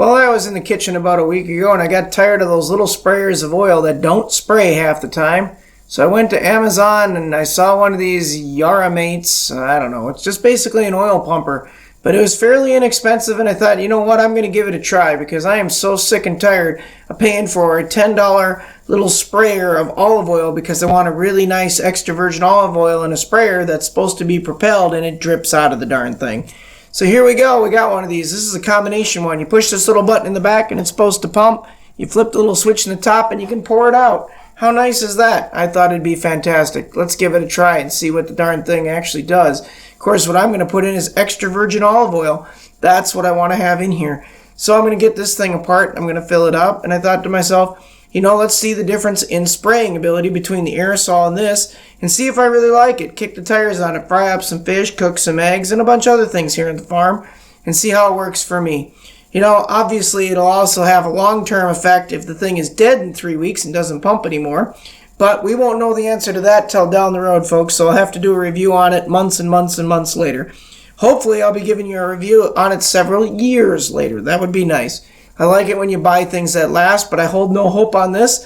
Well, I was in the kitchen about a week ago and I got tired of those little sprayers of oil that don't spray half the time. So I went to Amazon and I saw one of these YARRAMATEs. I don't know, it's just basically an oil pumper. But it was fairly inexpensive and I thought, you know what, I'm going to give it a try because I am so sick and tired of paying for a $10 little sprayer of olive oil because I want a really nice extra virgin olive oil in a sprayer that's supposed to be propelled and it drips out of the darn thing. So here we go, we got one of these. This is a combination one. You push this little button in the back and it's supposed to pump. You flip the little switch in the top and you can pour it out. How nice is that? I thought it'd be fantastic. Let's give it a try and see what the darn thing actually does. Of course, what I'm going to put in is extra virgin olive oil. That's what I want to have in here. So I'm going to get this thing apart. I'm going to fill it up. And I thought to myself, you know, let's see the difference in spraying ability between the aerosol and this and see if I really like it. Kick the tires on it, fry up some fish, cook some eggs, and a bunch of other things here at the farm and see how it works for me. You know, obviously it'll also have a long-term effect if the thing is dead in 3 weeks and doesn't pump anymore. But we won't know the answer to that till down the road, folks, so I'll have to do a review on it months and months and months later. Hopefully I'll be giving you a review on it several years later. That would be nice. I like it when you buy things that last, but I hold no hope on this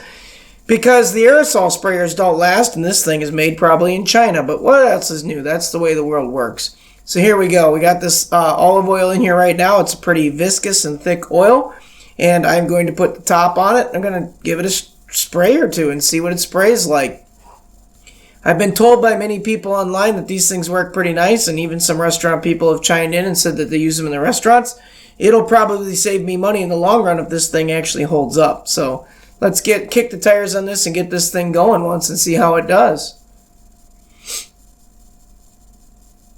because the aerosol sprayers don't last, and this thing is made probably in China. But what else is new? That's the way the world works. So here we go. We got this olive oil in here right now. It's a pretty viscous and thick oil, and I'm going to put the top on it. I'm going to give it a spray or two and see what it sprays like. I've been told by many people online that these things work pretty nice, and even some restaurant people have chimed in and said that they use them in the restaurants. It'll probably save me money in the long run if this thing actually holds up. So let's kick the tires on this and get this thing going once and see how it does.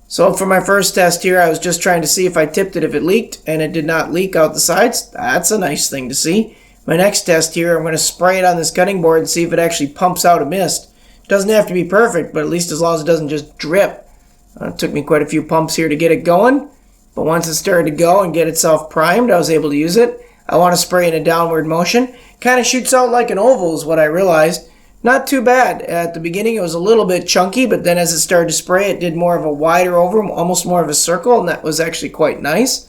So for my first test here, I was just trying to see if I tipped it if it leaked, and it did not leak out the sides. That's a nice thing to see. My next test here, I'm going to spray it on this cutting board and see if it actually pumps out a mist. It doesn't have to be perfect, but at least as long as it doesn't just drip. It took me quite a few pumps here to get it going. But once it started to go and get itself primed, I was able to use it. I want to spray in a downward motion. Kind of shoots out like an oval is what I realized. Not too bad. At the beginning it was a little bit chunky, but then as it started to spray, it did more of a wider over, almost more of a circle, and that was actually quite nice.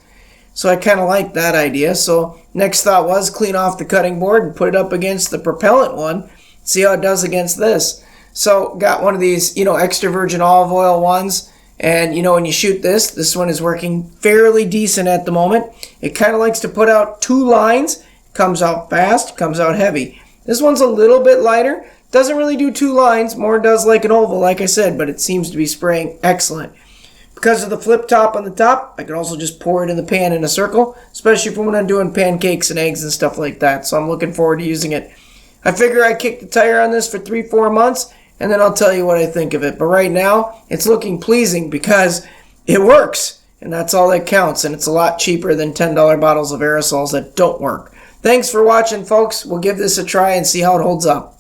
So I kind of liked that idea. So next thought was clean off the cutting board and put it up against the propellant one. See how it does against this. So got one of these, extra virgin olive oil ones. And, when you shoot this one is working fairly decent at the moment. It kind of likes to put out 2 lines. Comes out fast, comes out heavy. This one's a little bit lighter. Doesn't really do 2 lines. More does like an oval, like I said, but it seems to be spraying excellent. Because of the flip top on the top, I can also just pour it in the pan in a circle, especially for when I'm doing pancakes and eggs and stuff like that. So I'm looking forward to using it. I figure I kick the tire on this for 3-4 months, and then I'll tell you what I think of it. But right now, it's looking pleasing because it works, and that's all that counts, and it's a lot cheaper than $10 bottles of aerosols that don't work. Thanks for watching, folks. We'll give this a try and see how it holds up.